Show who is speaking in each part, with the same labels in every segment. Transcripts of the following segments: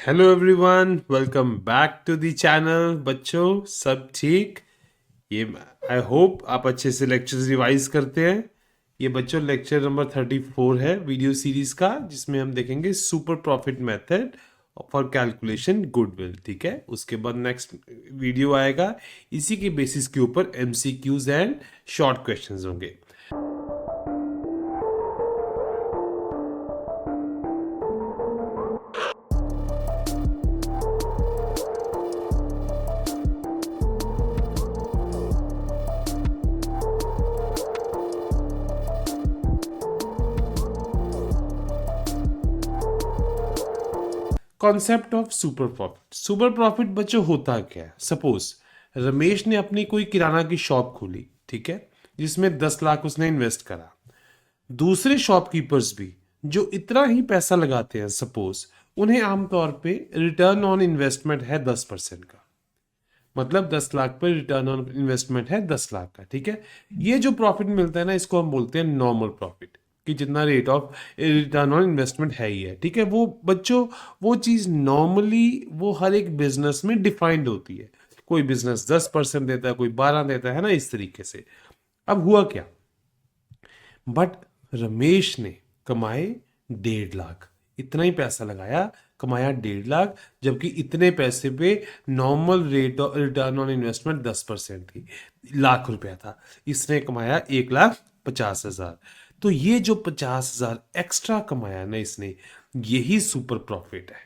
Speaker 1: Hello everyone, welcome back to the channel. बच्चों, सब ठीक? ये आई होप आप अच्छे से लेक्चर्स रिवाइज करते हैं। ये बच्चों लेक्चर नंबर 34 है वीडियो सीरीज का, जिसमें हम देखेंगे super profit method for calculation goodwill. ठीक है, उसके बाद नेक्स्ट वीडियो आएगा, इसी के बेसिस के ऊपर एमसीक्यूज एंड शॉर्ट क्वेश्चंस होंगे। Concept of super profit. Super profit बच्चों होता क्या है? सपोज रमेश ने अपनी कोई किराना की शॉप खोली, ठीक है, जिसमें 10 लाख उसने इन्वेस्ट करा। दूसरे शॉपकीपर्स भी जो इतना ही पैसा लगाते हैं, सपोज उन्हें आमतौर पे रिटर्न ऑन इन्वेस्टमेंट है 10% का। मतलब 10 लाख पर रिटर्न ऑन इन्वेस्टमेंट है 10 लाख का। ठीक है, ये जो प्रॉफिट मिलता है ना, इसको हम बोलते हैं नॉर्मल प्रॉफिट, कि जितना rate of return on investment है ही है। ठीक है, वो बच्चों वो चीज़ नॉर्मली वो हर एक बिजनेस में डिफाइंड होती है। कोई बिजनेस 10% देता है, कोई 12 देता है ना, इस तरीके से। अब हुआ क्या? बट रमेश ने कमाए 1.5 लाख। इतना ही पैसा लगाया, कमाया 1.5 लाख, जबकि इतने पैसे पे normal rate of return on investment 10% थी। लाख रुपया था, इसने कमाया 1,50,000। तो ये जो 50,000 एक्स्ट्रा कमाया ना इसने, यही सुपर प्रॉफिट है।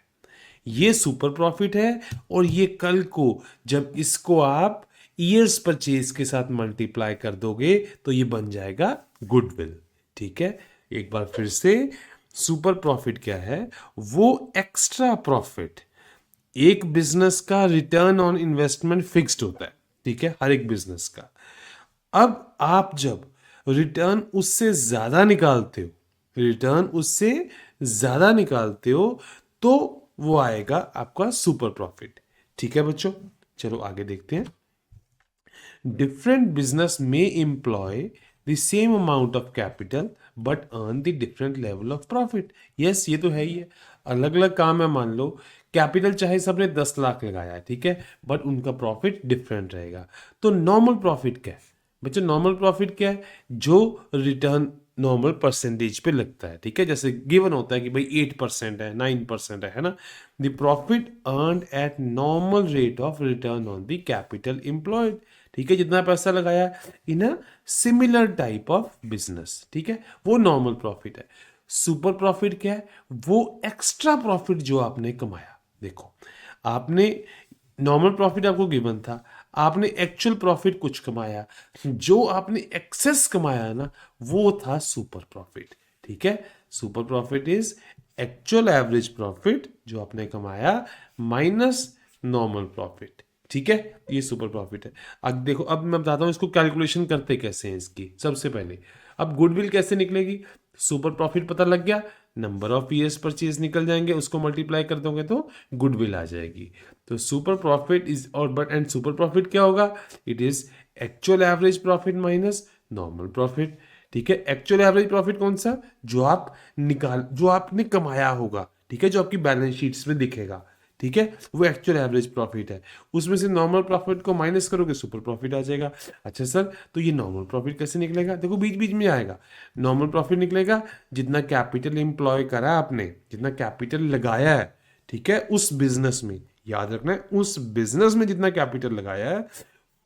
Speaker 1: ये सुपर प्रॉफिट है। और ये कल को जब इसको आप ईयर्स परचेज के साथ मल्टीप्लाई कर दोगे तो ये बन जाएगा गुडविल। ठीक है, एक बार फिर से, सुपर प्रॉफिट क्या है? वो एक्स्ट्रा प्रॉफिट। एक बिजनेस का रिटर्न ऑन इन्वेस्टमेंट फिक्स्ड होता है, ठीक है, हर एक बिजनेस का। अब आप जब रिटर्न उससे ज्यादा निकालते हो, रिटर्न उससे ज्यादा निकालते हो, तो वो आएगा आपका सुपर प्रॉफिट। ठीक है बच्चों, चलो आगे देखते हैं। डिफरेंट बिजनेस में employ the same amount of capital but earn the different level of profit. Yes, ये तो है ही है। अलग अलग काम है, मान लो कैपिटल चाहे सबने 10 लाख लगाया है, ठीक है, बट उनका प्रॉफिट डिफरेंट रहेगा। तो नॉर्मल प्रॉफिट क्या है बच्चों? नॉर्मल प्रॉफिट क्या है? जो रिटर्न नॉर्मल परसेंटेज पे लगता है। ठीक है, जैसे गिवन होता है कि भाई 8% है, 9% है ना। The profit earn at normal rate of return on the capital employed. ठीक है, जितना पैसा लगाया in a similar type of business, ठीक है, वो नॉर्मल प्रॉफिट है। सुपर प्रॉफिट क्या है? वो एक्स्ट्रा प्रॉफिट जो आपने कमाया। देखो, आपने नॉर्मल प्रॉफिट आपको गिवन था, आपने एक्चुअल प्रॉफिट कुछ कमाया, जो आपने एक्सेस कमाया ना, वो था सुपर प्रॉफिट। ठीक है, super profit is actual average profit जो आपने कमाया माइनस नॉर्मल प्रॉफिट। ठीक है, ये सुपर प्रॉफिट है। अब देखो, अब मैं बताता हूँ इसको कैलकुलेशन करते कैसे हैं इसकी। सबसे पहले अब गुडविल कैसे निकलेगी? सुपर प्रॉफिट पता लग गया, नंबर ऑफ ईयर्स परचेज निकल जाएंगे, उसको मल्टीप्लाई कर दोगे तो गुडविल आ जाएगी। तो सुपर प्रॉफिट इज, और बट एंड सुपर प्रॉफिट क्या होगा? It is actual average profit minus normal profit. ठीक है, एक्चुअल एवरेज प्रॉफिट कौन सा? जो आपने कमाया होगा, ठीक है, जो आपकी बैलेंस शीट्स में दिखेगा, ठीक है, वो एक्चुअल एवरेज प्रॉफिट है। उसमें से नॉर्मल प्रॉफिट को माइनस करोगे, सुपर प्रॉफिट आ जाएगा। अच्छा सर, तो ये नॉर्मल प्रॉफिट कैसे निकलेगा? देखो, बीच बीच में आएगा। नॉर्मल प्रॉफिट निकलेगा जितना कैपिटल एम्प्लॉय करा आपने, जितना कैपिटल लगाया है, ठीक है, उस बिजनेस में, याद रखना है, उस बिजनेस में जितना कैपिटल लगाया है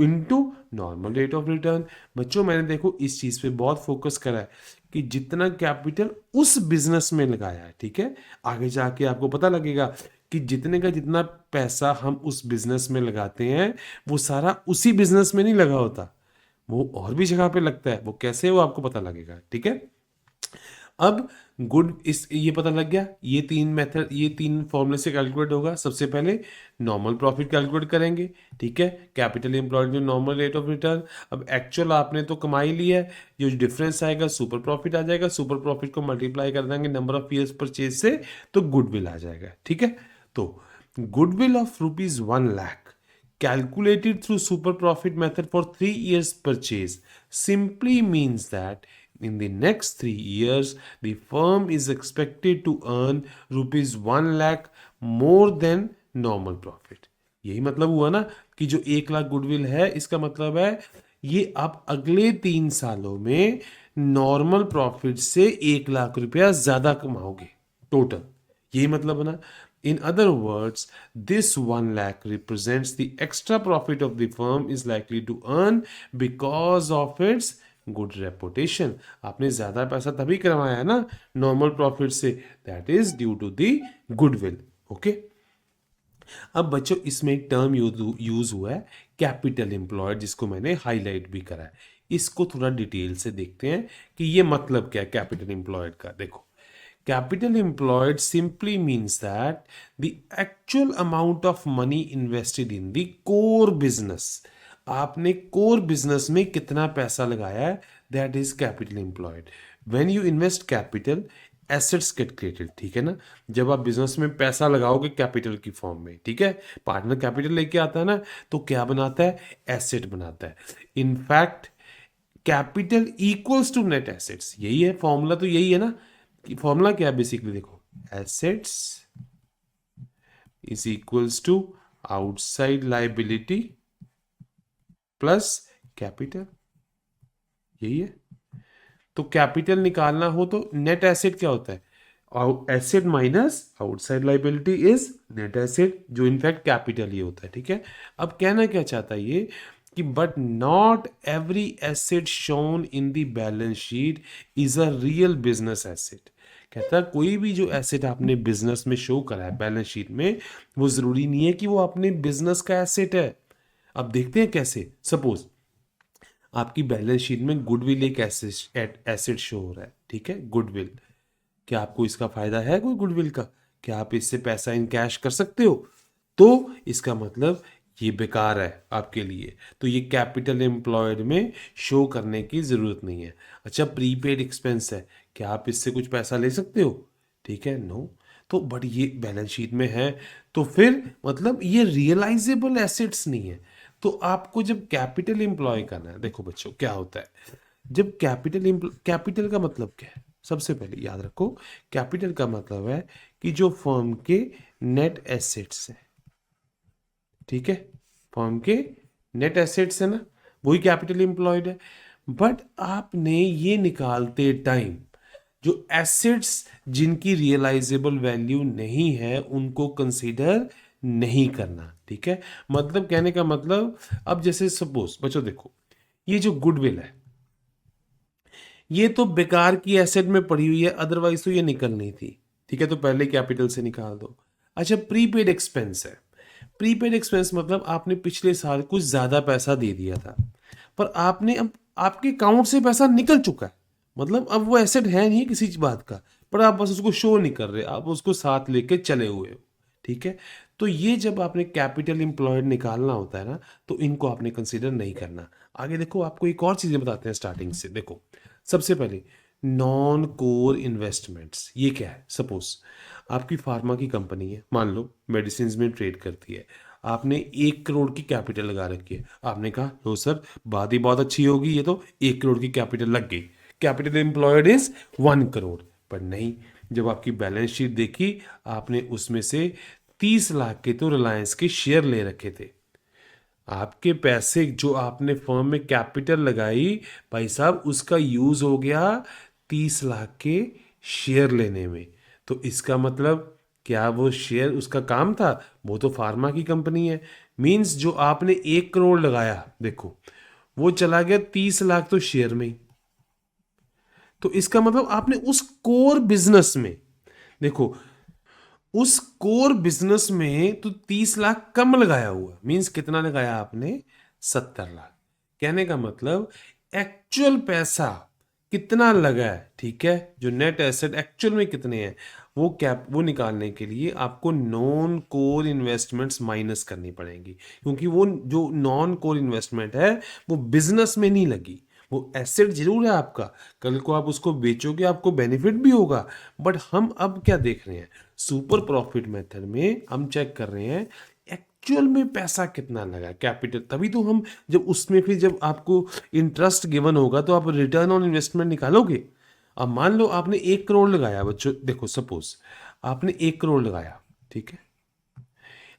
Speaker 1: into normal rate of return. बच्चों, मैंने देखो इस चीज पे बहुत फोकस करा है कि जितना कैपिटल उस बिजनेस में लगाया है, ठीक है, आगे जाके आपको पता लगेगा कि जितने का जितना पैसा हम उस बिजनेस में लगाते हैं, वो सारा उसी बिजनेस में नहीं लगा होता, वो और भी जगह पे लगता है। वो कैसे, वो आपको पता लगेगा। ठीक है, अब गुड, इस ये पता लग गया, ये तीन मेथड, ये तीन फॉर्मूले से कैलकुलेट होगा। सबसे पहले नॉर्मल प्रॉफिट कैलकुलेट करेंगे, ठीक है, कैपिटल एम्प्लॉयड जो नॉर्मल रेट ऑफ रिटर्न। अब एक्चुअल आपने तो कमाई ली है, जो डिफरेंस आएगा सुपर प्रॉफिट आ जाएगा। सुपर प्रॉफिट को मल्टीप्लाई कर देंगे नंबर ऑफ ईयर्स परचेज से, तो गुडविल आ जाएगा। ठीक है, तो goodwill of ₹1 lakh calculated through super profit method for 3 years purchase simply means that in the next 3 years the firm is expected to earn rupees 1 lakh more than normal profit. यही मतलब हुआ ना कि जो 1 लाख गुडविल है, इसका मतलब है ये आप अगले 3 सालों में नॉर्मल प्रॉफिट से 1 लाख रुपया ज्यादा कमाओगे टोटल। यही मतलब है ना। In other words, this 1 lakh represents the extra profit of the firm is likely to earn because of its good reputation. आपने ज्यादा पैसा तभी कमाया है ना नॉर्मल प्रॉफिट से, that is due to the goodwill. Okay, अब बच्चों इसमें एक टर्म यूज हुआ है कैपिटल एम्प्लॉयड, जिसको मैंने हाईलाइट भी करा है। इसको थोड़ा डिटेल से देखते हैं कि ये मतलब क्या है कैपिटल एम्प्लॉयड का। देखो, capital employed simply means that the actual amount of money invested in the core business, आपने core business में कितना पैसा लगाया है, that is capital employed. When you invest capital, assets get created, ठीक है ना। जब आप बिजनेस में पैसा लगाओगे कैपिटल की फॉर्म में, ठीक है, पार्टनर कैपिटल लेके आता है ना, तो क्या बनाता है, एसेट बनाता है। In fact capital equals to net assets, यही है फॉर्मूला, तो यही है ना। फॉर्मूला क्या है बेसिकली, देखो, assets is equals to outside liability plus capital, यही है। तो कैपिटल निकालना हो तो नेट एसेट क्या होता है, asset minus outside liability is net asset, जो इनफैक्ट कैपिटल ही होता है, ठीक है। अब कहना क्या चाहता है ये कि but not every asset shown in the balance sheet is a real business asset. कहता है कोई भी जो एसेट आपने बिजनेस में शो करा है बैलेंस शीट में, वो जरूरी नहीं है कि वो अपने बिजनेस का एसेट है। अब देखते हैं कैसे। सपोज आपकी बैलेंस शीट में गुडविल एक एसेट शो हो रहा है, ठीक है, गुडविल। क्या आपको इसका फायदा है कोई गुडविल का, क्या आप इससे पैसा इन कैश कर सकते हो, तो इसका मतलब ये बेकार है आपके लिए, तो ये कैपिटल एम्प्लॉयड में शो करने की जरूरत नहीं है। अच्छा, प्रीपेड एक्सपेंस है, क्या आप इससे कुछ पैसा ले सकते हो, ठीक है, नो। तो बट ये बैलेंस शीट में है, तो फिर मतलब ये रियलाइजेबल एसेट्स नहीं है। तो आपको जब कैपिटल एम्प्लॉय करना है, देखो बच्चों क्या होता है, जब कैपिटल का मतलब क्या है, सबसे पहले याद रखो, कैपिटल का मतलब है कि जो फर्म के नेट एसेट्स है, ठीक है, फर्म के नेट एसेट्स है ना, वही कैपिटल एम्प्लॉयड है। बट आपने ये निकालते टाइम जो एसेट्स जिनकी रियलाइजेबल वैल्यू नहीं है उनको कंसीडर नहीं करना, ठीक है। मतलब कहने का मतलब, अब जैसे सपोज बच्चों देखो, ये जो गुडविल है ये तो बेकार की एसेट में पड़ी हुई है, अदरवाइज तो ये निकलनी थी, ठीक है, तो पहले कैपिटल से निकाल दो। अच्छा, प्रीपेड एक्सपेंस है, प्रीपेड एक्सपेंस मतलब आपने पिछले साल कुछ ज्यादा पैसा दे दिया था, पर आपने अब आपके अकाउंट से पैसा निकल चुका है, मतलब अब वो एसेट है नहीं किसी बात का, पर आप बस उसको शो नहीं कर रहे, आप उसको साथ लेके चले हुए हो, ठीक है। तो ये जब आपने कैपिटल एम्प्लॉयड निकालना होता है ना, तो इनको आपने कंसीडर नहीं करना। आगे देखो, आपको एक और चीजें बताते हैं स्टार्टिंग से। देखो, सबसे पहले नॉन कोर इन्वेस्टमेंट्स, ये क्या है। सपोज आपकी फार्मा की कंपनी है, मान लो मेडिसिन में ट्रेड करती है, आपने 1 करोड़ की कैपिटल लगा रखी है, आपने कहा लो सर बात ही बहुत अच्छी होगी, ये तो 1 करोड़ की कैपिटल लग गई, कैपिटल एम्प्लॉयड इज 1 करोड़। पर नहीं, जब आपकी बैलेंस शीट देखी, आपने उसमें से 30 लाख के तो रिलायंस के शेयर ले रखे थे। आपके पैसे जो आपने फर्म में कैपिटल लगाई, भाई साहब उसका यूज हो गया 30 लाख के शेयर लेने में। तो इसका मतलब क्या वो शेयर उसका काम था, वो तो फार्मा की कंपनी है, मींस जो आपने 1 करोड़ लगाया, देखो वो चला गया 30 लाख तो शेयर में ही। तो इसका मतलब आपने उस कोर बिजनेस में, देखो उस कोर बिजनेस में तो 30 लाख कम लगाया हुआ, मींस कितना लगाया आपने, 70 लाख। कहने का मतलब एक्चुअल पैसा कितना लगा है, ठीक है, जो नेट एसेट एक्चुअल में कितने हैं, वो निकालने के लिए आपको नॉन कोर इन्वेस्टमेंट्स माइनस करनी पड़ेंगी, क्योंकि वो जो नॉन कोर इन्वेस्टमेंट है वो बिजनेस में नहीं लगी, वो एसेट जरूर है आपका, कल को आप उसको बेचोगे आपको बेनिफिट भी होगा। बट हम अब क्या देख रहे हैं, सुपर प्रॉफिट मेथड में हम चेक कर रहे हैं एक्चुअल में पैसा कितना लगा कैपिटल, तभी तो हम जब उसमें फिर जब आपको इंटरेस्ट गिवन होगा तो आप रिटर्न ऑन इन्वेस्टमेंट निकालोगे। अब मान लो आपने 1 करोड़ लगाया बच्चों, देखो सपोज आपने 1 करोड़ लगाया, ठीक है,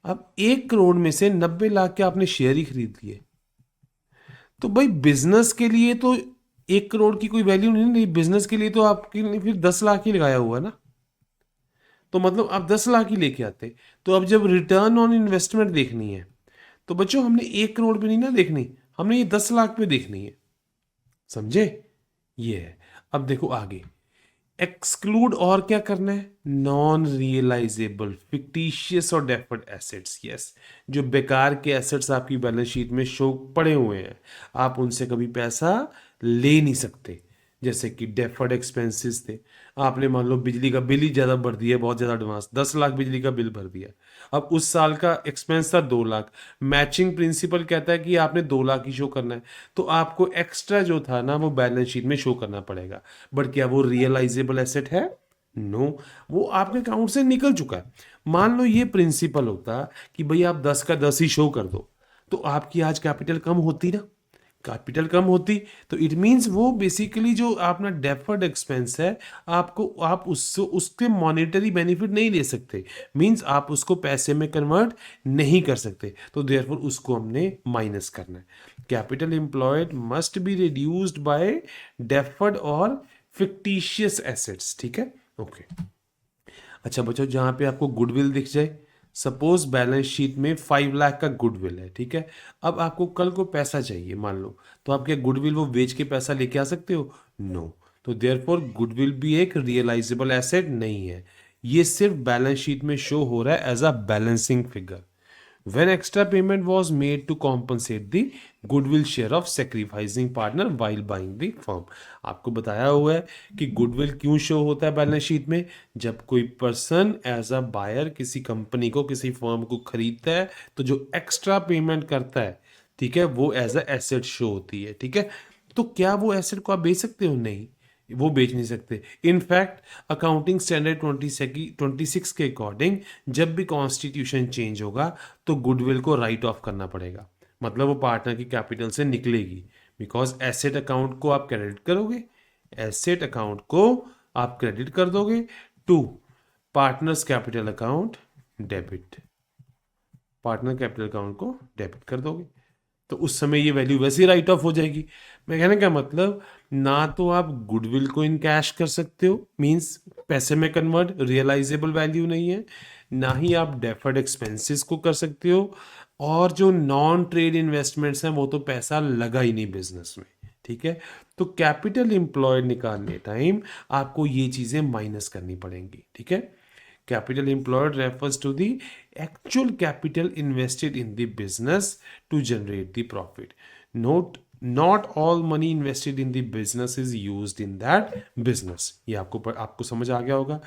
Speaker 1: अब 1 करोड़ में से 90 लाख के आपने शेयर ही खरीद लिए, तो भाई बिजनेस के लिए तो 1 करोड़ की कोई वैल्यू नहीं रही, बिजनेस के लिए तो आपके लिए फिर 10 लाख ही लगाया हुआ है ना। तो मतलब आप 10 लाख ही लेके आते। तो अब जब रिटर्न ऑन इन्वेस्टमेंट देखनी है तो बच्चों हमने 1 करोड़ पे नहीं ना देखनी, हमने ये 10 लाख पे देखनी है, समझे? ये है। अब देखो आगे, एक्सक्लूड और क्या करना है, नॉन रियलाइजेबल फिक्टिशियस और डेफर्ड एसेट्स। यस, जो बेकार के एसेट्स आपकी बैलेंस शीट में शो पड़े हुए हैं, आप उनसे कभी पैसा ले नहीं सकते। जैसे कि डेफर्ड एक्सपेंसेस थे, आपने मान लो बिजली का बिल ही ज़्यादा भर दिया, बहुत ज़्यादा एडवांस, 10 लाख बिजली का बिल भर दिया, अब उस साल का एक्सपेंस था 2 लाख, मैचिंग प्रिंसिपल कहता है कि आपने 2 लाख ही शो करना है, तो आपको एक्स्ट्रा जो था ना वो बैलेंस शीट में शो करना पड़ेगा। बट क्या वो रियलाइजेबल एसेट है? नो, वो आपके अकाउंट से निकल चुका है। मान लो ये प्रिंसिपल होता कि भाई आप 10 का 10 ही शो कर दो, तो आपकी आज कैपिटल कम होती ना, कैपिटल कम होती, तो इट मीन्स वो बेसिकली जो अपना डेफर्ड एक्सपेंस है, आपको आप उससे उसके मॉनेटरी बेनिफिट नहीं ले सकते, मीन्स आप उसको पैसे में कन्वर्ट नहीं कर सकते, तो देयरफॉर उसको हमने माइनस करना है। Capital employed must be reduced by deferred और फिक्टिशियस एसेट्स, ठीक है, ओके। अच्छा बच्चों, जहाँ पे आपको गुडविल दिख जाए, सपोज बैलेंस शीट में 5 लाख का गुडविल है, ठीक है, अब आपको कल को पैसा चाहिए मान लो, तो आप क्या गुडविल वो बेच के पैसा लेके आ सकते हो? नो। तो देयरफॉर गुडविल भी एक रियलाइजेबल एसेट नहीं है, ये सिर्फ बैलेंस शीट में शो हो रहा है as a balancing figure. When extra payment was made to compensate the goodwill share of sacrificing partner while buying the firm। आपको बताया हुआ है कि गुडविल क्यों शो होता है बैलेंस शीट में, जब कोई पर्सन एज अ बायर किसी कंपनी को, किसी फर्म को खरीदता है, तो जो एक्स्ट्रा पेमेंट करता है, ठीक है, वो एज अ एसेट शो होती है, ठीक है। तो क्या वो एसेट को आप बेच सकते हो? नहीं, वो बेच नहीं सकते। इनफैक्ट अकाउंटिंग स्टैंडर्ड 26 के अकॉर्डिंग जब भी कॉन्स्टिट्यूशन चेंज होगा तो गुडविल को राइट ऑफ करना पड़ेगा, मतलब वो पार्टनर की कैपिटल से निकलेगी, बिकॉज एसेट अकाउंट को आप क्रेडिट करोगे, एसेट अकाउंट को आप क्रेडिट कर दोगे to partners capital account debit, partner capital account को डेबिट कर दोगे, तो उस समय ये वैल्यू वैसे ही राइट ऑफ हो जाएगी। मैं कहने का मतलब, ना तो आप गुडविल को इन कैश कर सकते हो, मींस पैसे में कन्वर्ट, रियलाइजेबल वैल्यू नहीं है, ना ही आप डेफर्ड एक्सपेंसेस को कर सकते हो, और जो नॉन ट्रेड इन्वेस्टमेंट्स हैं वो तो पैसा लगा ही नहीं बिजनेस में, ठीक है। तो कैपिटल एम्प्लॉयड निकालने टाइम आपको ये चीज़ें माइनस करनी पड़ेंगी, ठीक है। Capital employed refers to the actual capital invested in the business to generate the profit. Note, not all money invested in the business is used in that business। ये आपको समझ आ गया होगा।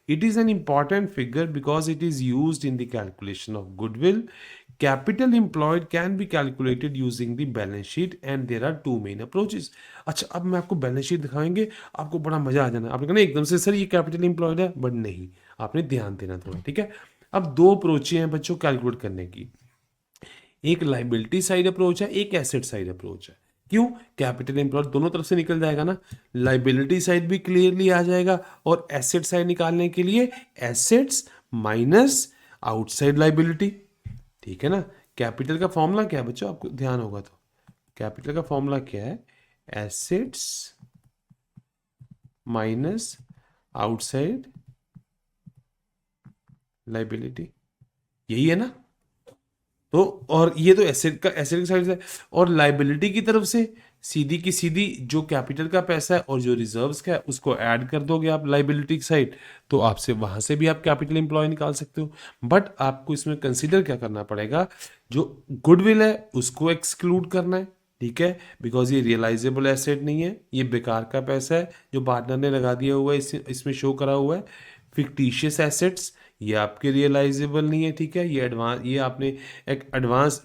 Speaker 1: It is an important figure because it is used in the calculation of goodwill। Capital employed can be calculated using the balance sheet and there are two main approaches। अच्छा, अब मैं आपको balance sheet दिखाएंगे, आपको बड़ा मजा आ जाना, आपने कहना एकदम से सर ये कैपिटल एम्प्लॉयड है, बट नहीं, आपने ध्यान देना थोड़ा, ठीक है। अब दो अप्रोचें हैं बच्चों कैलकुलेट करने की, एक लाइबिलिटी साइड अप्रोच है, एक एसेट साइड अप्रोच है। क्यों? कैपिटल एम्प्लॉयड दोनों तरफ से निकल जाएगा ना, लाइबिलिटी साइड भी क्लियरली आ जाएगा, और एसेट साइड निकालने के लिए एसेट्स माइनस आउटसाइड लाइबिलिटी, ठीक है ना। कैपिटल का फॉर्मूला क्या है बच्चों, आपको ध्यान होगा तो, कैपिटल का फॉर्मूला क्या है, एसेट्स माइनस आउटसाइड लाइबिलिटी, यही है ना। तो और ये तो एसेट की साइड से, और लाइबिलिटी की तरफ से सीधी की सीधी जो कैपिटल का पैसा है और जो रिजर्व्स का है उसको ऐड कर दोगे आप लाइबिलिटी की साइड, तो आपसे वहां से भी आप कैपिटल एम्प्लॉय निकाल सकते हो। बट आपको इसमें कंसीडर क्या करना पड़ेगा, जो गुडविल है उसको एक्सक्लूड करना है, ठीक है, बिकॉज ये रियलाइजेबल एसेट नहीं है, ये बेकार का पैसा है जो पार्टनर ने लगा दिया हुआ है, इसमें शो करा हुआ है। फिक्टिशियस एसेट्स, ये आपके रियलाइजेबल नहीं है, ठीक है, ये एडवांस, ये आपने एक एडवांस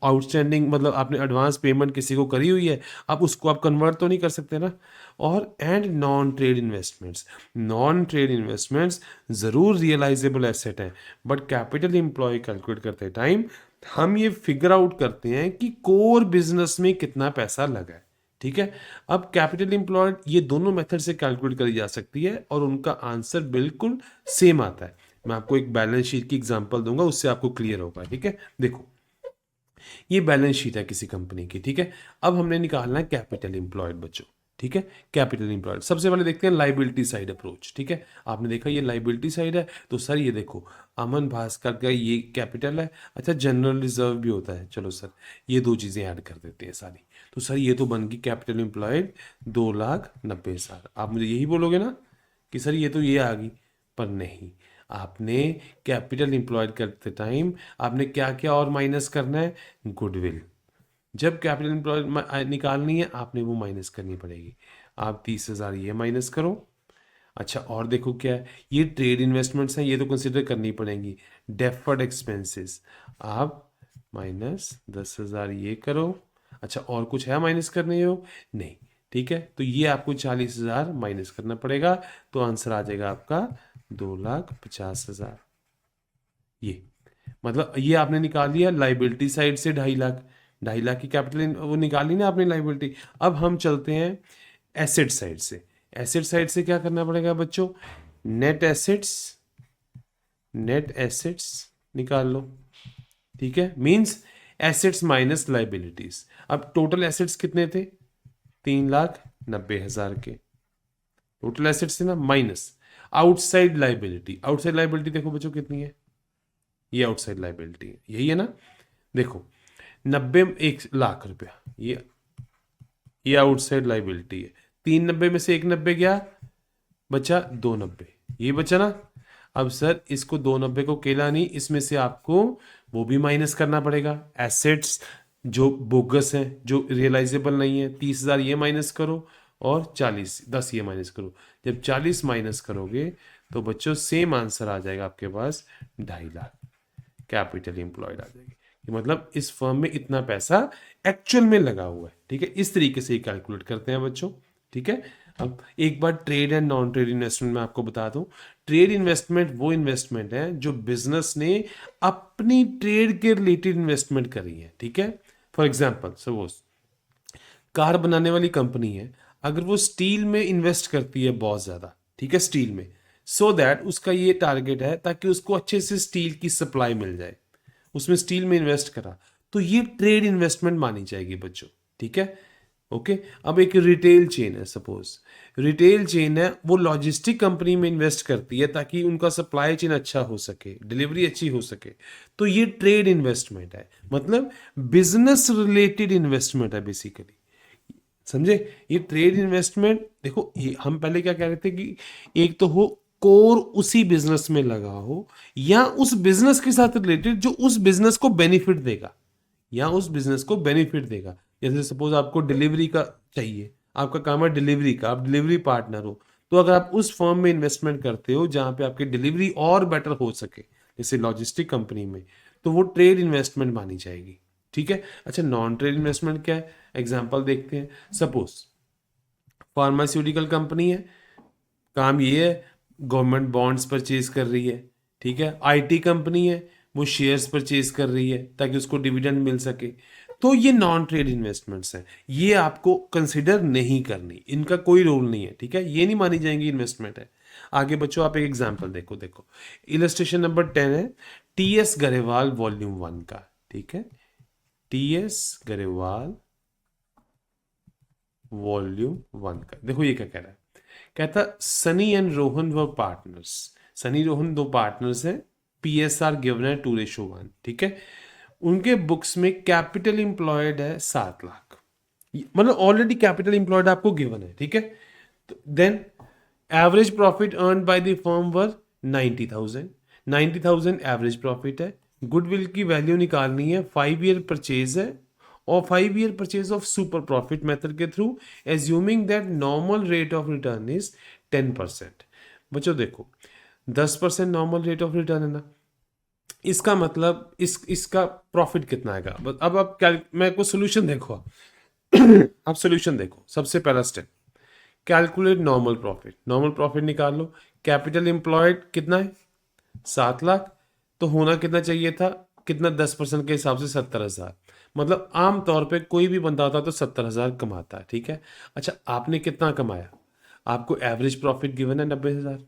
Speaker 1: आउटस्टैंडिंग, मतलब आपने एडवांस पेमेंट किसी को करी हुई है, अब उसको आप कन्वर्ट तो नहीं कर सकते ना। और and non trade investments, non trade investments ज़रूर रियलाइजेबल एसेट हैं, बट कैपिटल एम्प्लॉय कैलकुलेट करते टाइम हम ये फिगर आउट करते हैं कि कोर बिजनेस में कितना पैसा लगा है, ठीक है। अब कैपिटल एम्प्लॉयड ये दोनों मेथड से कैलकुलेट करी जा सकती है और उनका आंसर बिल्कुल सेम आता है। मैं आपको एक बैलेंस शीट की एग्जांपल दूंगा, उससे आपको क्लियर होगा। ठीक है, देखो ये बैलेंस शीट है किसी कंपनी की। ठीक है, अब हमने निकालना है कैपिटल एम्प्लॉयड बच्चों। ठीक है, कैपिटल एम्प्लॉयड सबसे पहले देखते हैं लाइबिलिटी साइड अप्रोच। ठीक है, आपने देखा ये लाइबिलिटी साइड है, तो सर ये देखो अमन भास्कर का ये कैपिटल है। अच्छा, जनरल रिजर्व भी होता है, चलो सर ये दो चीज़ें ऐड कर देते हैं सारी। तो सर ये तो बन गई कैपिटल एम्प्लॉयड 2,90,000। आप मुझे यही बोलोगे ना कि सर ये तो ये आ गई, पर नहीं, आपने कैपिटल एम्प्लॉयड करते टाइम आपने क्या क्या और माइनस करना है, गुडविल। जब कैपिटल एम्प्लॉयड निकालनी है आपने वो माइनस करनी पड़ेगी। आप 30,000 ये माइनस करो। अच्छा, और देखो क्या है, ये ट्रेड इन्वेस्टमेंट्स हैं, ये तो कंसिडर करनी पड़ेंगी। डेफर्ड एक्सपेंसेस आप -10,000 ये करो। अच्छा, और कुछ है माइनस करने हो, नहीं। ठीक है, तो ये आपको 40,000 माइनस करना पड़ेगा, तो आंसर आ जाएगा आपका 2,50,000। ये मतलब ये आपने निकाल लिया लाइबिलिटी साइड से 2.5 लाख। 2.5 लाख की कैपिटल वो निकाली ना आपने लाइबिलिटी। अब हम चलते हैं एसेट साइड से। एसेट साइड से क्या करना पड़ेगा बच्चों, नेट एसेट्स, नेट एसेट्स निकाल लो। ठीक है, मींस एसेट्स माइनस लाइबिलिटीज। अब टोटल एसेट्स कितने थे, 3,90,000 के टोटल एसेट्स थे ना, minus outside liability. Outside liability देखो बच्चों कितनी है, ये आउटसाइड लाइबिलिटी है, यही है ना। देखो 1 लाख रुपया ये आउटसाइड लाइबिलिटी है। 390 में से 190 गया, बचा 290, ये बचा ना। अब सर इसको 290 को केला नहीं, इसमें से आपको वो भी माइनस करना पड़ेगा, एसेट्स जो बोगस हैं, जो रियलाइजेबल नहीं है। 30,000 ये माइनस करो और 10 ये माइनस करो। जब 40 माइनस करोगे तो बच्चों सेम आंसर आ जाएगा आपके पास, 2.5 लाख कैपिटल एम्प्लॉयड आ जाएगी। कि मतलब इस फर्म में इतना पैसा एक्चुअल में लगा हुआ है। ठीक है, इस तरीके से कैलकुलेट करते हैं बच्चों। ठीक है, अब एक बार trade and non trade investment में आपको बता दूं, ट्रेड इन्वेस्टमेंट वो इन्वेस्टमेंट है जो बिजनेस ने अपनी ट्रेड के रिलेटेड इन्वेस्टमेंट करी है। ठीक है, फॉर एग्जाम्पल सपोज कार बनाने वाली कंपनी है, अगर वो स्टील में इन्वेस्ट करती है बहुत ज़्यादा, ठीक है, स्टील में, सो दैट उसका ये टारगेट है ताकि उसको अच्छे से स्टील की सप्लाई मिल जाए, उसमें स्टील में इन्वेस्ट करा, तो ये ट्रेड इन्वेस्टमेंट मानी जाएगी बच्चों। ठीक है, ओके। अब एक रिटेल चेन है, सपोज रिटेल चेन है, वो लॉजिस्टिक कंपनी में इन्वेस्ट करती है ताकि उनका सप्लाई चेन अच्छा हो सके, डिलीवरी अच्छी हो सके, तो ये ट्रेड इन्वेस्टमेंट है, मतलब बिजनेस रिलेटेड इन्वेस्टमेंट है बेसिकली। समझे, ये ट्रेड इन्वेस्टमेंट देखो, ये हम पहले क्या कह रहे थे कि एक तो हो कोर उसी बिजनेस में लगा हो, या उस बिजनेस के साथ रिलेटेड जो उस बिजनेस को बेनिफिट देगा, या उस बिजनेस को बेनिफिट देगा। जैसे सपोज आपको डिलीवरी का चाहिए, आपका काम है डिलीवरी का, आप डिलीवरी पार्टनर हो, तो अगर आप उस फर्म में इन्वेस्टमेंट करते हो जहां पे आपकी डिलीवरी और बेटर हो सके, जैसे लॉजिस्टिक कंपनी में, तो वो ट्रेड इन्वेस्टमेंट मानी जाएगी। ठीक है, अच्छा नॉन ट्रेड इन्वेस्टमेंट क्या है, एग्जाम्पल देखते हैं। सपोज फार्मास्यूटिकल कंपनी है, काम ये है गवर्नमेंट बॉन्ड्स परचेज कर रही है। ठीक है, आईटी कंपनी है, वो शेयर्स परचेज कर रही है ताकि उसको डिविडेंड मिल सके। तो ये नॉन ट्रेड इन्वेस्टमेंट्स हैं, ये आपको कंसिडर नहीं करनी, इनका कोई रोल नहीं है। ठीक है, ये नहीं मानी जाएंगी इन्वेस्टमेंट है। आगे बच्चों आप एक एग्जांपल देखो, देखो इलस्ट्रेशन नंबर 10 है टीएस गरेवाल वॉल्यूम 1 का। ठीक है, टीएस गरेवाल वॉल्यूम 1 का, देखो ये क्या कह रहा है, कहता Sunny and Rohan were partners. Sunny Rohan दो पार्टनर्स हैं, पीएसआर गिवन है 2:1। ठीक है, उनके बुक्स में कैपिटल इंप्लॉयड है 7 लाख, मतलब ऑलरेडी कैपिटल इंप्लॉयड आपको गिवन है। ठीक है, तो then average profit earn by the firm were 90,000। 90,000 average profit है। गुडविल की वैल्यू निकालनी है, 5 ईयर परचेज है, और 5 year purchase of super profit method के through, assuming that normal rate of return is 10%। बच्चों देखो 10% नॉर्मल रेट ऑफ रिटर्न है ना, इसका मतलब इसका प्रॉफिट कितना आएगा। अब आप क्या, मैं को सोल्यूशन देखो आप सोल्यूशन देखो, सबसे पहला step calculate normal profit. Normal profit निकाल लो, कैपिटल एम्प्लॉयड कितना है 7 लाख, तो होना कितना चाहिए था, कितना 10% के हिसाब से 70,000, मतलब आम तौर पे कोई भी बंदा होता तो 70,000 कमाता है। ठीक है, अच्छा आपने कितना कमाया, आपको एवरेज प्रॉफिट गिवन है 90,000,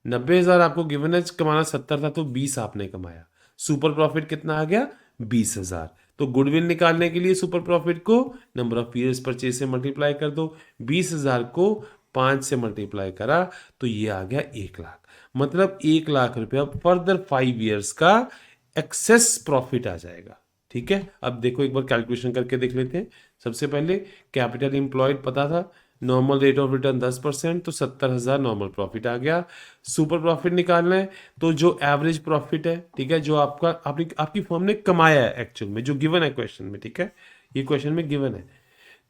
Speaker 1: 90,000 आपको गिवन है, कमाना 70 था तो 20 आपने कमाया। सुपर प्रॉफिट कितना आ गया? 20,000। तो गुडविल निकालने के लिए सुपर प्रॉफिट को नंबर ऑफ ईयर्स परचेज से मल्टीप्लाई कर दो। 20,000 को 5 से मल्टीप्लाई करा तो ये आ गया 1 लाख। मतलब 1 लाख रुपया फर्दर 5 ईयर्स का एक्सेस प्रॉफिट आ जाएगा। ठीक है, अब देखो एक बार कैलकुलेशन करके देख लेते हैं। सबसे पहले कैपिटल एम्प्लॉयड पता था, नॉर्मल रेट ऑफ रिटर्न 10%, तो 70,000 नॉर्मल प्रॉफिट आ गया। सुपर प्रॉफिट निकालना है तो जो एवरेज प्रॉफिट है, ठीक है, जो आपकी फर्म ने कमाया है एक्चुअल में, जो गिवन है क्वेश्चन में, ठीक है, ये क्वेश्चन में गिवन है,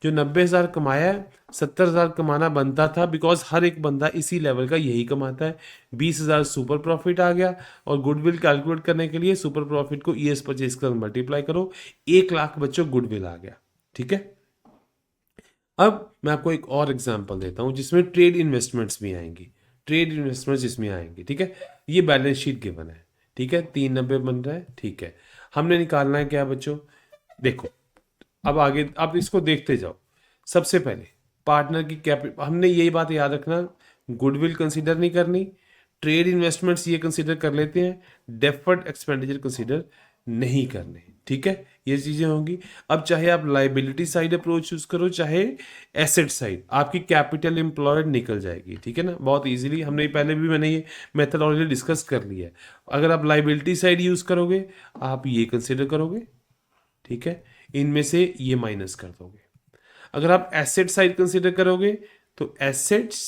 Speaker 1: जो 90,000 कमाया है, 70,000 कमाना बनता था, बिकॉज हर एक बंदा इसी लेवल का यही कमाता है। 20,000 सुपर प्रॉफिट आ गया, और गुडविल कैलकुलेट करने के लिए सुपर प्रॉफिट को ईएस परचेज कर मल्टीप्लाई करो, 1 लाख बच्चों गुडविल आ गया। ठीक है, अब मैं आपको एक और एग्जांपल देता हूं जिसमें ट्रेड इन्वेस्टमेंट्स भी आएंगी। ट्रेड इन्वेस्टमेंट्स इसमें आएंगी। ठीक है, ये बैलेंस शीट गिवन है। ठीक है, 390 बन रहा है। ठीक है, हमने निकालना है क्या बच्चों? देखो, अब आगे आप इसको देखते जाओ। सबसे पहले पार्टनर की कैपिटल, हमने यही बात याद रखना, गुडविल कंसीडर नहीं करनी, ट्रेड इन्वेस्टमेंट्स ये कंसीडर कर लेते हैं, डेफर्ड एक्सपेंडिचर कंसीडर नहीं करने। ठीक है, ये चीजें होंगी। अब चाहे आप लाइबिलिटी साइड अप्रोच यूज करो, चाहे एसेट साइड, आपकी कैपिटल एम्प्लॉयड निकल जाएगी। ठीक है ना, बहुत इजीली। हमने पहले भी, मैंने ये मेथड ऑलरेडी डिस्कस कर लिया है। अगर आप लाइबिलिटी साइड यूज करोगे, आप ये कंसिडर करोगे, ठीक है, इनमें से ये माइनस कर दोगे। अगर आप एसेट साइड कंसिडर करोगे तो एसेट्स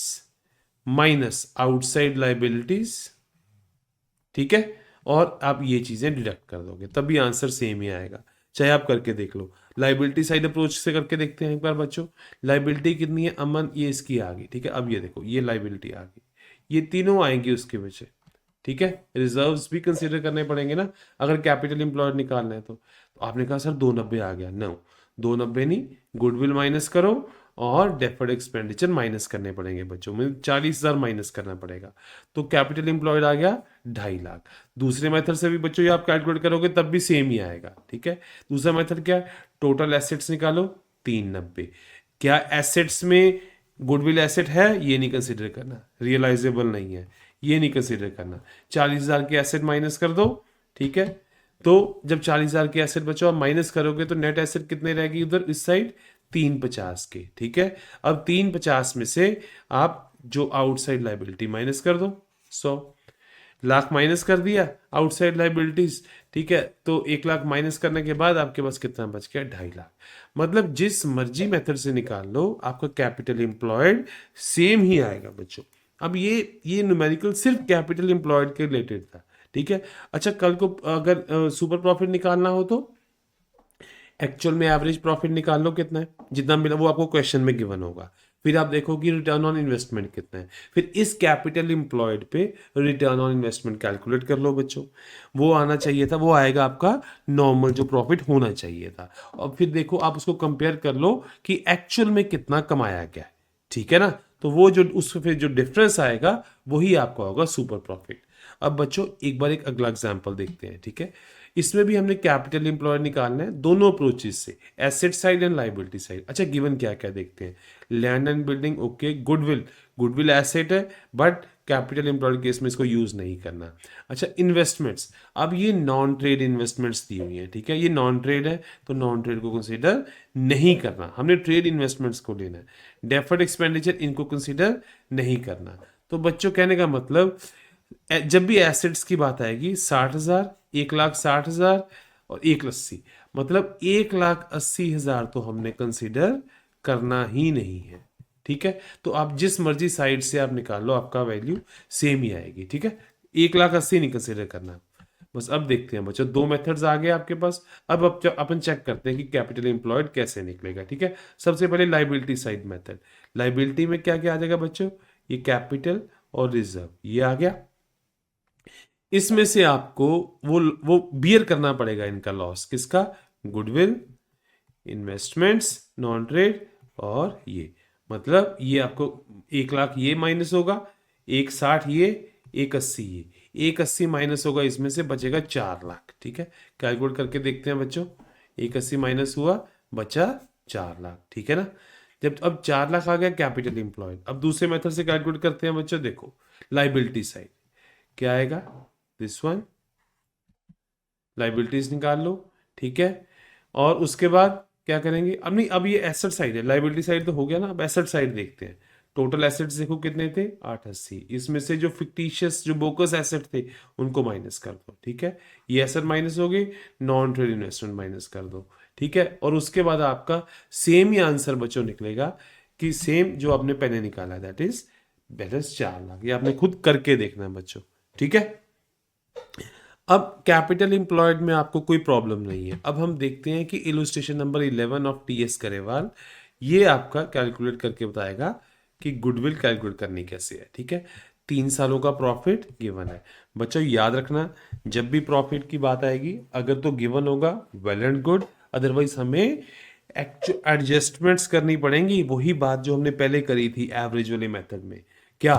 Speaker 1: माइनस आउटसाइड लाइबिलिटीज, ठीक है, और आप ये चीजें डिडक्ट कर दोगे, तभी आंसर सेम ही आएगा। चाहे आप करके देख लो। लाइबिलिटी साइड अप्रोच से करके देखते हैं एक बार बच्चों। लाइबिलिटी कितनी है? अमन, ये इसकी आ गई। ठीक है, अब ये देखो, ये लाइबिलिटी आ गई, ये तीनों आएंगी उसके पीछे। ठीक है, रिजर्व्स भी कंसीडर करने पड़ेंगे ना, अगर कैपिटल एम्प्लॉयड निकालना है तो आपने कहा सर 290 आ गया। नो, 290 नहीं, गुडविल माइनस करो और डेफर्ड एक्सपेंडिचर माइनस करने पड़ेंगे बच्चों में, 40,000 माइनस करना पड़ेगा। तो कैपिटल एम्प्लॉयड आ गया 2.5 लाख। दूसरे मेथड से भी बच्चों ये आप कैलकुलेट करोगे तब भी सेम ही आएगा। ठीक है, दूसरा मेथड क्या है? टोटल एसेट्स निकालो, 390। क्या एसेट्स में गुडविल एसेट है? ये नहीं कंसिडर करना, रियलाइजेबल नहीं है, ये नहीं कंसिडर करना। 40,000 के एसेट माइनस कर दो। ठीक है, तो जब 40,000 के एसेट बचो आप माइनस करोगे तो नेट एसेट कितने रहेगी उधर इस साइड? 350 के। ठीक है, अब 350 में से आप जो आउटसाइड लाइबिलिटी माइनस कर दो, 100 लाख माइनस कर दिया आउटसाइड लाइबिलिटीज। ठीक है, तो 1 लाख माइनस करने के बाद आपके पास कितना बच गया? 2.5 लाख। मतलब जिस मर्जी मेथड से निकाल लो, आपका कैपिटल एम्प्लॉयड सेम ही आएगा बच्चों। अब ये न्यूमेरिकल सिर्फ कैपिटल एम्प्लॉयड के रिलेटेड था। ठीक है, अच्छा, कल को अगर सुपर प्रॉफिट निकालना हो तो एक्चुअल में एवरेज प्रॉफिट निकाल लो कितना है, जितना मिला वो आपको क्वेश्चन में गिवन होगा। फिर आप देखो कि रिटर्न ऑन इन्वेस्टमेंट कितना है, फिर इस कैपिटल एम्प्लॉयड पे रिटर्न ऑन इन्वेस्टमेंट कैलकुलेट कर लो बच्चों। वो आना चाहिए था, वो आएगा आपका नॉर्मल जो प्रॉफिट होना चाहिए था। और फिर देखो आप उसको कंपेयर कर लो कि एक्चुअल में कितना कमाया गया है। ठीक है ना, तो वो जो उसमें फिर जो डिफरेंस आएगा वही आपका होगा सुपर प्रॉफिट। अब बच्चों एक बार एक अगला एग्जाम्पल देखते हैं। ठीक है, इसमें भी हमने कैपिटल एम्प्लॉयड निकालना है दोनों अप्रोचेस से, asset side and liability side. अच्छा, गिवन क्या क्या देखते हैं। Land and building, okay, goodwill asset है, बट कैपिटल एम्प्लॉयड केस में इसको यूज नहीं करना। अच्छा, इन्वेस्टमेंट्स, अब ये नॉन ट्रेड इन्वेस्टमेंट्स दी हुई है। ठीक है, ये नॉन ट्रेड है तो नॉन ट्रेड को कंसीडर नहीं करना, हमने ट्रेड इन्वेस्टमेंट्स को लेना है। डेफर्ड एक्सपेंडिचर, इनको कंसीडर नहीं करना। तो बच्चों कहने का मतलब, जब भी एसेट्स की बात आएगी 60,000, 1,60,000 और 1,80,000, मतलब 1,80,000 तो हमने कंसिडर करना ही नहीं है। ठीक है, तो आप जिस मर्जी साइड से आप निकाल लो, आपका वैल्यू सेम ही आएगी। ठीक है, 1,80,000 नहीं कंसिडर करना। बस अब देखते हैं बच्चों, दो मेथड्स आ गए आपके पास। अब अपन चेक करते हैं कि कैपिटल एम्प्लॉयड कैसे निकलेगा। ठीक है, सबसे पहले लाइबिलिटी साइड मेथड। लाइबिलिटी में क्या क्या आ जाएगा बच्चों? ये कैपिटल और रिजर्व, ये आ गया। इसमें से आपको वो बियर करना पड़ेगा इनका लॉस, किसका? गुडविल, इन्वेस्टमेंट्स, नॉन ट्रेड, और ये मतलब ये आपको 1,00,000 ये माइनस होगा, 1,60,000 ये, 1,80,000 ये, 1,80,000 माइनस होगा, इसमें से बचेगा 4,00,000। ठीक है, कैलकुलेट करके देखते हैं बच्चों। 1,80,000 माइनस हुआ, बचा 4,00,000। ठीक है ना, जब अब 4,00,000 आ गया कैपिटल एम्प्लॉयड। अब दूसरे मेथड से कैलकुलेट करते हैं बच्चों। देखो लाइबिलिटी साइड क्या आएगा, दिस वन, लाइबिलिटीज निकाल लो, ठीक है। और उसके बाद क्या करेंगे, अब नहीं, अब ये एसेट साइड है, लाइबिलिटी साइड तो हो गया ना, अब एसेट साइड देखते हैं। टोटल एसेट्स देखो कितने थे, 880। इसमें से जो फिक्टिशियस जो बोकस एसेट थे उनको माइनस कर दो, ठीक है। ये एसेट माइनस हो गई, नॉन ट्रेड इन्वेस्टमेंट माइनस कर दो, ठीक है। और उसके बाद आपका सेम ही आंसर बच्चों निकलेगा कि सेम जो आपने पहले निकाला, दैट इज बैलेंस 4 लाख। ये आपने खुद करके देखना है बच्चों, ठीक है। अब कैपिटल एम्प्लॉयड में आपको कोई प्रॉब्लम नहीं है। अब हम देखते हैं कि इलुस्ट्रेशन नंबर 11 ऑफ टीएस करेवाल, ये आपका कैलकुलेट करके बताएगा कि गुडविल कैलकुलेट करनी कैसे है, ठीक है। 3 सालों का प्रॉफिट गिवन है बच्चों, याद रखना जब भी प्रॉफिट की बात आएगी अगर तो गिवन होगा वेल एंड गुड, अदरवाइज हमें एडजस्टमेंट्स करनी पड़ेंगी। वही बात जो हमने पहले करी थी एवरेज वाले मेथड में, क्या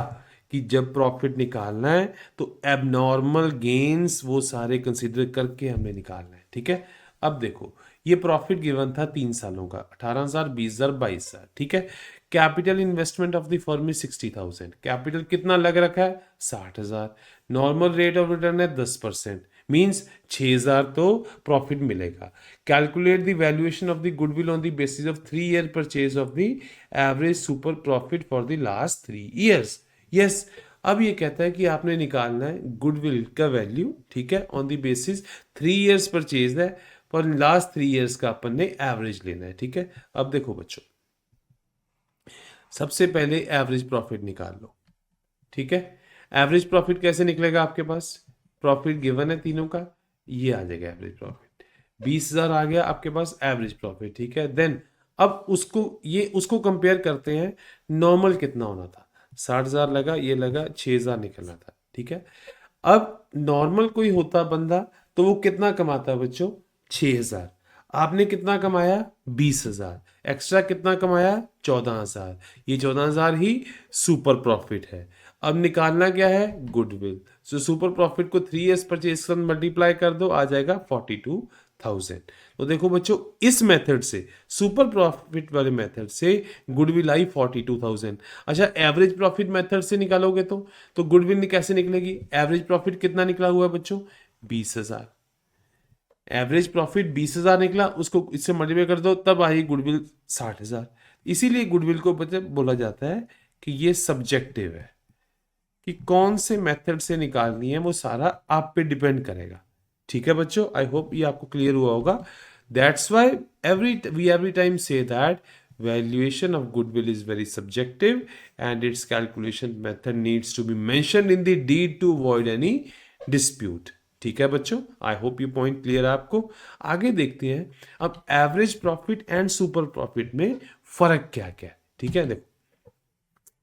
Speaker 1: कि जब प्रॉफिट निकालना है तो एबनॉर्मल गेन्स वो सारे कंसीडर करके हमें निकालना है, ठीक है। अब देखो ये प्रॉफिट गिवन था 3 सालों का, 18,000, 20,000, 22,000, ठीक है। Capital investment of the firm is 60,000, capital कितना लग रखा है 60,000, नॉर्मल रेट ऑफ रिटर्न है 10%, मीन्स 6,000 तो प्रॉफिट मिलेगा। Calculate the valuation of the goodwill on the basis of 3 year purchase of the average super profit for the last 3 years. Yes, अब ये कहता है कि आपने निकालना है गुडविल का वैल्यू, ठीक है, on the basis 3 years purchase है, पर लास्ट 3 ईयर्स का अपन ने एवरेज लेना है, ठीक है। अब देखो बच्चों, सबसे पहले एवरेज प्रॉफिट निकाल लो, ठीक है। एवरेज प्रॉफिट कैसे निकलेगा, आपके पास प्रॉफिट गिवन है तीनों का, ये आ जाएगा एवरेज प्रॉफिट, 20,000 आ गया आपके पास एवरेज प्रॉफिट, ठीक है। देन अब उसको कंपेयर करते हैं, नॉर्मल कितना होना था, 60,000 लगा, ये लगा 6,000 निकलना था, ठीक है। अब नॉर्मल कोई होता बंदा तो वो कितना कमाता बच्चों, 6,000, आपने कितना कमाया 20,000, एक्स्ट्रा कितना कमाया 14,000, ये 14,000 ही सुपर प्रॉफिट है। अब निकालना क्या है, गुडविल। सो सुपर प्रॉफिट को 3 ईयर्स परचेज मल्टीप्लाई कर दो, आ जाएगा 42,000। तो देखो बच्चों, इस मेथड से, सुपर प्रॉफिट वाले मेथड से गुडविल आई 42,000। अच्छा, एवरेज प्रॉफिट मेथड से निकालोगे तो गुडविल कैसे निकलेगी, एवरेज प्रॉफिट कितना निकला हुआ है बच्चों 20,000, एवरेज प्रॉफिट 20,000 निकला, उसको इससे मल्टीप्लाई कर दो तब आई गुडविल 60,000। इसीलिए गुडविल को बोला जाता है कि ये सब्जेक्टिव है, कि कौन से मेथड से निकालनी है वो सारा आप पे डिपेंड करेगा, ठीक है बच्चों। आई होप ये आपको क्लियर हुआ होगा। That's why every time say that valuation of goodwill is very subjective and its calculation method needs to be mentioned in the deed to avoid any dispute, ठीक है बच्चों। आई होप ये point clear है आपको। आगे देखते हैं अब average profit and super profit में फर्क क्या क्या है, ठीक है। देखो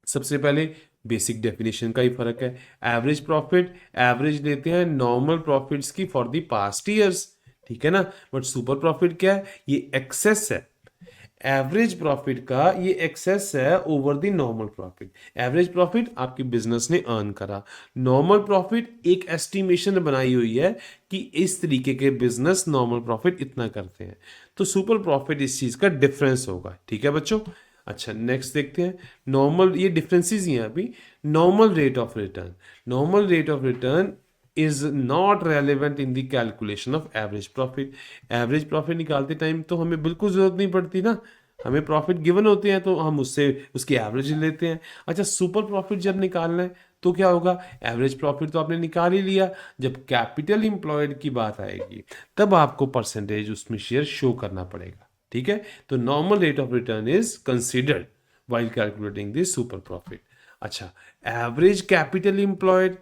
Speaker 1: सबसे पहले बेसिक डेफिनेशन का ही फर्क है। एवरेज प्रॉफिट, एवरेज लेते हैं नॉर्मल प्रॉफिट्स की फॉर द पास्ट ईयर्स, ठीक है ना। बट सुपर प्रॉफिट क्या है, ये एक्सेस है। एवरेज प्रॉफिट का ये एक्सेस है over the normal profit. Average profit आपकी बिजनेस ने अर्न करा, नॉर्मल प्रॉफिट एक एस्टिमेशन बनाई हुई है कि इस तरीके के बिजनेस नॉर्मल प्रॉफिट इतना करते हैं, तो सुपर प्रॉफिट इस चीज का डिफरेंस होगा, ठीक है बच्चों। अच्छा, नेक्स्ट देखते हैं नॉर्मल, ये डिफरेंसेस ही हैं अभी। Normal rate of return, normal rate of return is not relevant in the calculation of average profit. Average profit निकालते टाइम तो हमें बिल्कुल जरूरत नहीं पड़ती ना, हमें प्रॉफिट गिवन होते हैं तो हम उससे उसकी एवरेज लेते हैं। अच्छा, सुपर प्रॉफिट जब निकालना है तो क्या होगा, एवरेज प्रॉफिट तो आपने निकाल ही लिया, जब कैपिटल इंप्लॉयड की बात आएगी तब आपको परसेंटेज उसमें शेयर शो करना पड़ेगा, ठीक है। तो normal rate of return is considered while calculating this super profit. अच्छा, average capital employed,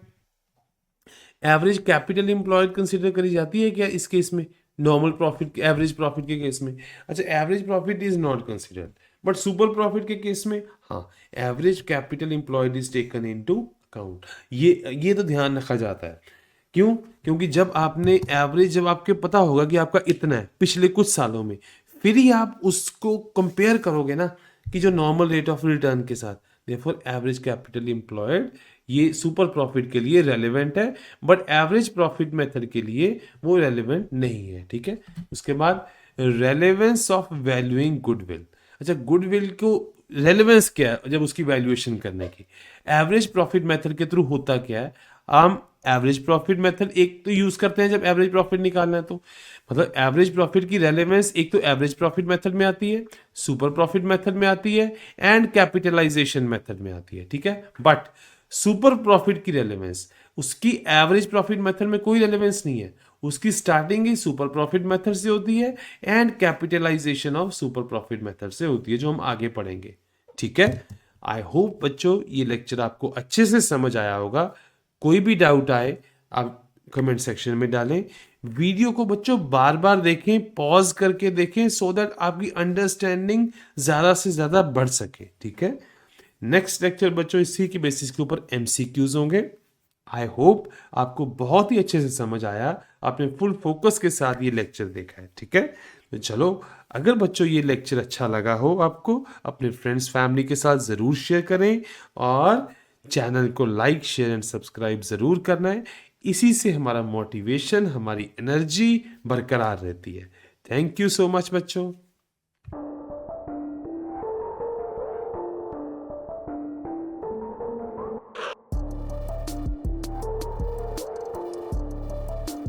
Speaker 1: average capital employed consider करी जाती है क्या इस केस में, नॉर्मल प्रॉफिट, एवरेज प्रॉफिट के केस में। अच्छा, average profit is not considered, but super profit के केस में हाँ, average capital employed is taken into account. ये तो ध्यान रखा जाता है। क्यों, क्योंकि जब आपने एवरेज, जब आपके पता होगा कि आपका इतना है पिछले कुछ सालों में, फिर ही आप उसको कंपेयर करोगे ना कि जो नॉर्मल रेट ऑफ रिटर्न के साथ। देयरफॉर एवरेज कैपिटल एम्प्लॉयड ये सुपर प्रॉफिट के लिए रेलेवेंट है, बट एवरेज प्रॉफिट मेथड के लिए वो रेलेवेंट नहीं है, ठीक है। उसके बाद रेलेवेंस ऑफ वैल्यूइंग गुडविल। अच्छा, गुडविल को रेलेवेंस क्या है जब उसकी वैल्यूएशन करने की? एवरेज प्रॉफिट मेथड के थ्रू होता क्या है, हम एवरेज प्रॉफिट मेथड एक तो यूज करते हैं जब एवरेज प्रॉफिट निकालना है, तो मतलब एवरेज प्रॉफिट की रेलेवेंस एक तो एवरेज प्रॉफिट मेथड में आती है, सुपर प्रॉफिट मेथड में आती है एंड कैपिटलाइजेशन मेथड में आती है, ठीक है। बट सुपर प्रॉफिट की रेलेवेंस उसकी एवरेज प्रॉफिट मेथड में कोई रेलेवेंस नहीं है, उसकी स्टार्टिंग ही सुपर प्रॉफिट मेथड से होती है and capitalisation of super profit method से होती है, जो हम आगे पढ़ेंगे, ठीक है। आई होप बच्चों ये लेक्चर आपको अच्छे से समझ आया होगा। कोई भी डाउट आए आप कमेंट सेक्शन में डालें। वीडियो को बच्चों बार बार देखें, पॉज करके देखें, सो दैट आपकी अंडरस्टैंडिंग ज्यादा से ज्यादा बढ़ सके, ठीक है। नेक्स्ट लेक्चर बच्चों इसी की बेसिस के ऊपर एमसीक्यूज होंगे। आई होप आपको बहुत ही अच्छे से समझ आया, आपने फुल फोकस के साथ ये लेक्चर देखा है, ठीक है। तो चलो, अगर बच्चों ये लेक्चर अच्छा लगा हो आपको, अपने फ्रेंड्स फैमिली के साथ ज़रूर शेयर करें और चैनल को लाइक शेयर एंड सब्सक्राइब ज़रूर करना है। इसी से हमारा मोटिवेशन, हमारी एनर्जी बरकरार रहती है। थैंक यू सो मच बच्चों।